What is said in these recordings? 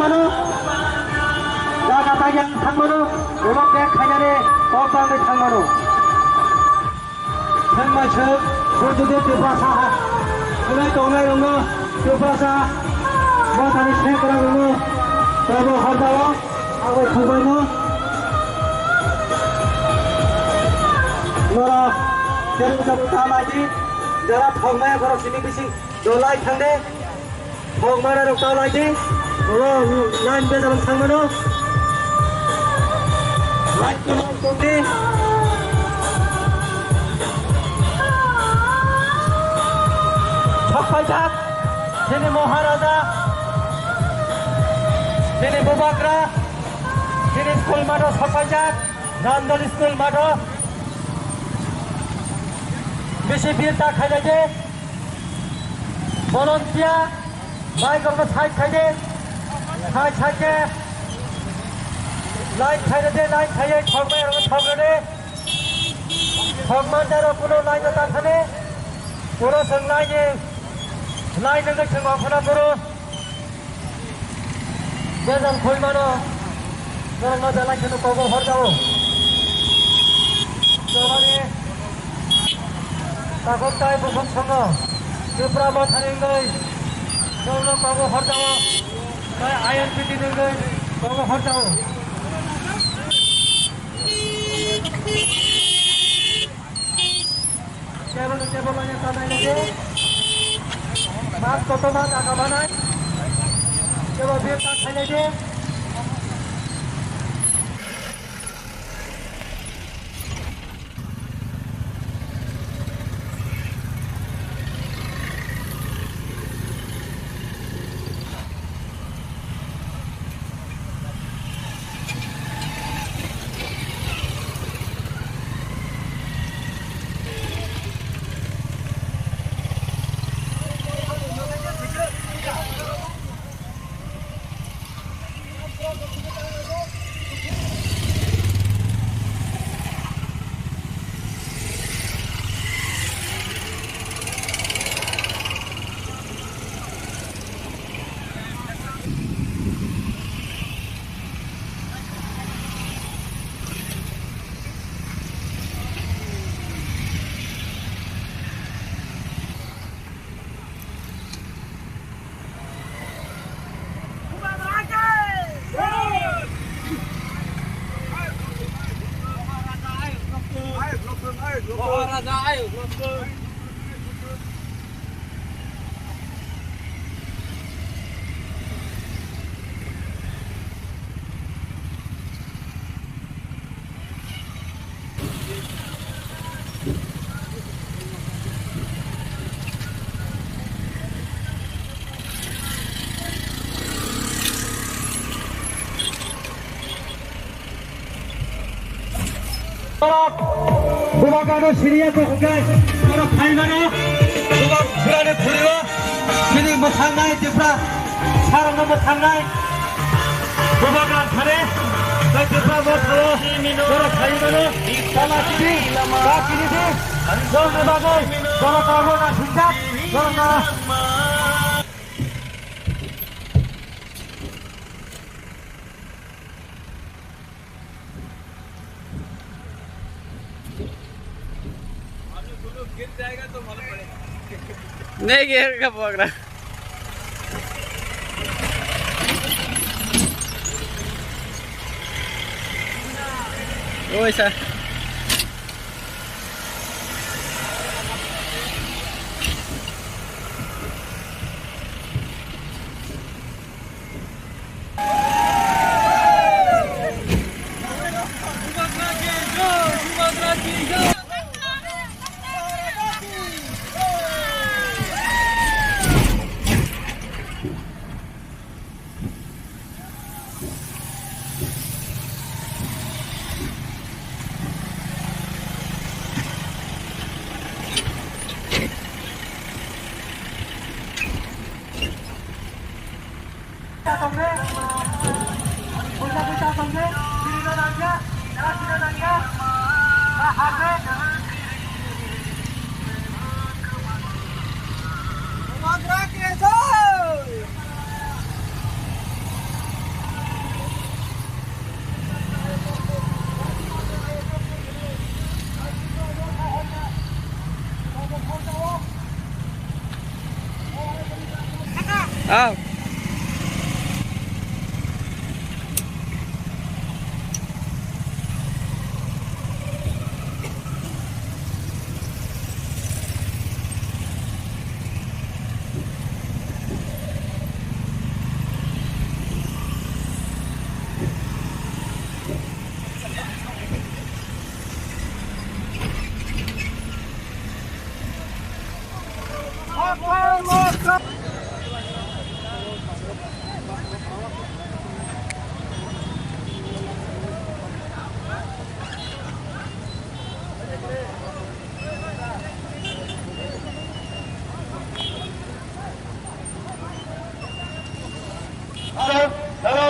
थांमानो जागा तागियां थांमानो एबा बेग खायनानै अबांनो थांमानो थांमासो गोदोदे देबासा ओरै दंनाय दङ देबासा माथानि सेंग्रा दङ दाबो हरदावा आबै थांबायनो नरा जेरैबाबो दामादि जरा थांनाया घर सिनि बिसिं दलाय थांदे थांमारा रक्ता लायदे लाइन बेजाराव थांमानो लाइन दंदे छप्पाइजाक दिनै महाराजा दिनै बुबाग्रा दिनै स्कुल माथो छप्पाइजाक रामदल स्कुल माथो बेसे बिरता खायलायदे भलन्टिया माइगरनो साइड खायदे साइड साइडे लाइन खायदे लाइन खायै ठगमायाव ठगदे ठगमानदारो कुनो लाइन ताखाने कुनो सोंलायने लाइन नों सोंबा फना कुनो बेजान खयमानो नों जालाय कुनो कबो हरजाओ जमाने ताकत ताय बुसम संग त्रिपुरा माथानि नै नों कबो हरजाओ ताय आईएनपीटी नै कबो हरजाओ टेबल लाइन तानाय लगे मास कत मास आगाबानाय टेबल बेटा खायनाय दे Maharaja ayo, बुबागानो सिरियाखौ हगाय आरो फाइनानो बुबा फुरानो फुरियो सिरि मोसानाय दिफ्रा सारांनो मोसानाय बुबागा थारे दा दिफ्रा मोसायो बर' फाइनानो सालासिनि बाकिनि जोंनि बागै बर' तावना सिंजाब जोंना गिर जाएगा तो मालूम पड़ेगा नहीं गिरेगा पकड़ा वैसा आओ Hello.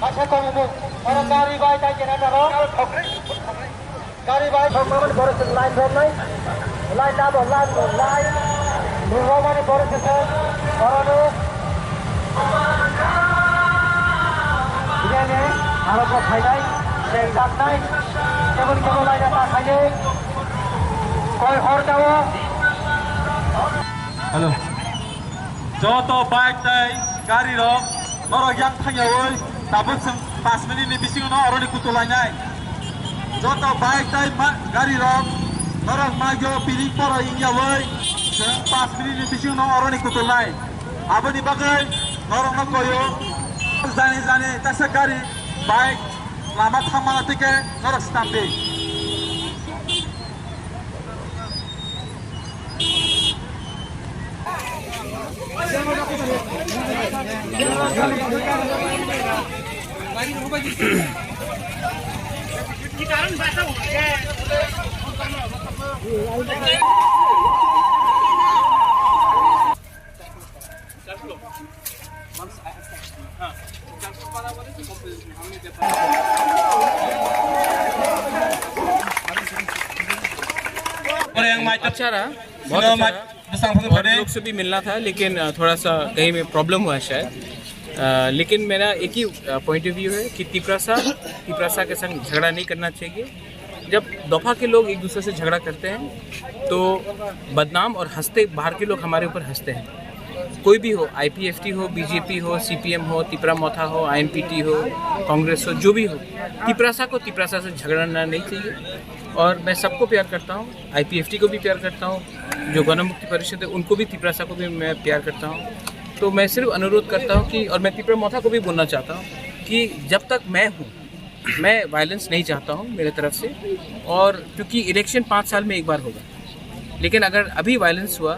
Asal kau ini orang dari baik aja nak tahu? Dari baik orang mana baru line from line dah line. Nurul mana baru orang tu. Ini ni, harap kau khai saya tak naik. Kau line dah khai ni. Kau orang tahu? Hello. Joto bike tay gari ro norok yang thangyaoi tabuk sang 5 minit ni bising no aroni kutulai nai. Joto bike tay gari ro norok magyo piling poro ingyawoi sang 5 minit ni bising no aroni kutulai. Aboni bagai norok no koyo zane tasa gari bike lama thamana tike norok stamping. अच्छा रहा, बहुत अच्छा रहा। और लोग से भी मिलना था, लेकिन थोड़ा सा कहीं में प्रॉब्लम हुआ शायद। लेकिन मेरा एक ही पॉइंट ऑफ व्यू है कि तिपरासा के संग झगड़ा नहीं करना चाहिए। जब दोफा के लोग एक दूसरे से झगड़ा करते हैं तो बदनाम और हंसते, बाहर के लोग हमारे ऊपर हंसते हैं। कोई भी हो, IPFT हो, BJP हो, CPM हो, तिपरा मोथा हो, INPT हो, कांग्रेस हो, जो भी हो, तिपरासा को तिपरासा से झगड़ना नहीं चाहिए। और मैं सबको प्यार करता हूँ, IPFT को भी प्यार करता हूँ, जो गण मुक्ति परिषद है उनको भी, तिपरासा को भी मैं प्यार करता हूँ। तो मैं सिर्फ अनुरोध करता हूँ कि, और मैं तिपरा मोथा को भी बोलना चाहता हूँ कि जब तक मैं हूँ, मैं वायलेंस नहीं चाहता हूँ मेरे तरफ से। और क्योंकि इलेक्शन 5 साल में एक बार होगा, लेकिन अगर अभी वायलेंस हुआ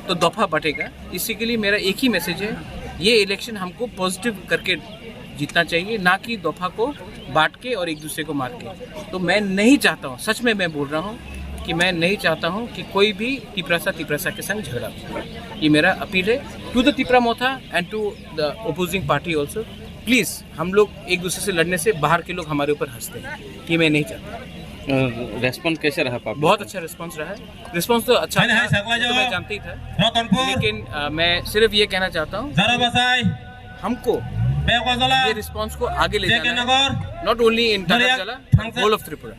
तो दफा बटेगा। इसी के लिए मेरा एक ही मैसेज है, ये इलेक्शन हमको पॉजिटिव करके जीतना चाहिए, ना कि दफा को बांट के और एक दूसरे को मार के। तो मैं नहीं चाहता हूँ, सच में मैं बोल रहा हूँ कि मैं नहीं चाहता हूँ कि कोई भी तिपरासा के संग झगड़ा हो। ये मेरा अपील है to the Tipra Motha and to the opposing party also. Please, हम लोग एक दूसरे से लड़ने से बाहर के लोग हमारे ऊपर हंसते हैं, ये मैं नहीं चाहता। रेस्पॉन्स कैसे रहा पापा? बहुत अच्छा रिस्पांस रहा है। रिस्पांस तो अच्छा था, तो मैं जानते ही था, लेकिन मैं सिर्फ ये कहना चाहता हूँ हमको ये रिस्पांस को आगे ले जाना है, not only in Takarjala, whole of Tripura.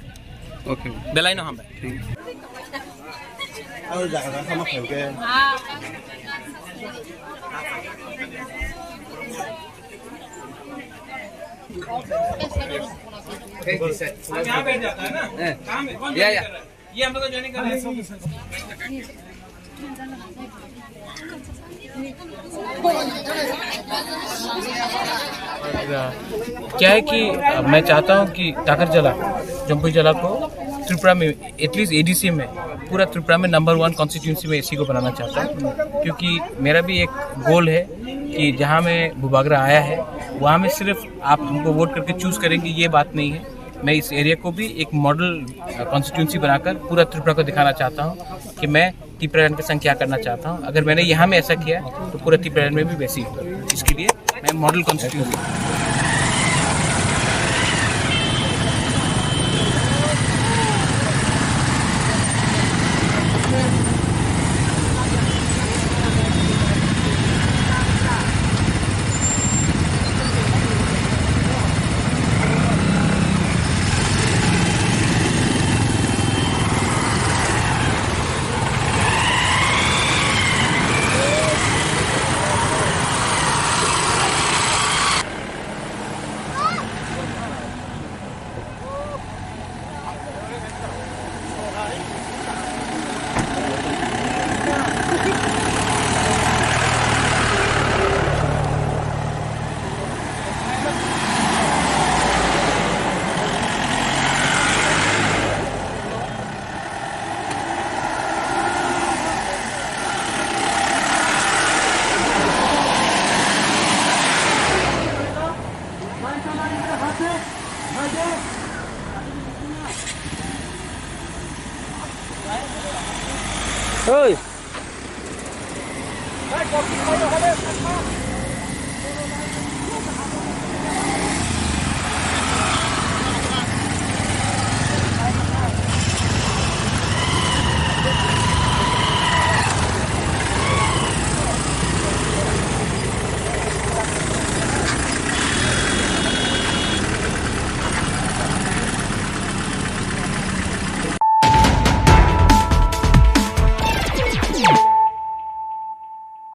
Okay, बेलाइनो हम यहाँ बैठ जाता है ना, काम है, ये हम लोग ज्वाइनिंग कर रहे हैं। क्या है कि मैं चाहता हूँ कि टाकरजला, जम्पुई जला को त्रिपुरा में एटलीस्ट ADC में, पूरा त्रिपुरा में नंबर 1 कॉन्स्टिट्यूंसी में इसी को बनाना चाहता हूँ। क्योंकि मेरा भी एक गोल है कि जहाँ मैं बुबागरा आया है वहाँ में सिर्फ आप हमको वोट करके चूज़ करेंगे ये बात नहीं है। मैं इस एरिया को भी एक मॉडल कॉन्स्टिट्यूंसी बनाकर पूरा त्रिपुरा को दिखाना चाहता हूँ कि मैं त्रिपुरान के संग क्या करना चाहता हूँ। अगर मैंने यहाँ में ऐसा किया तो पूरा त्रिपुरान में भी वैसे ही होगा। इसके लिए मैं मॉडल कॉन्स्टिट्यूंसी Hey,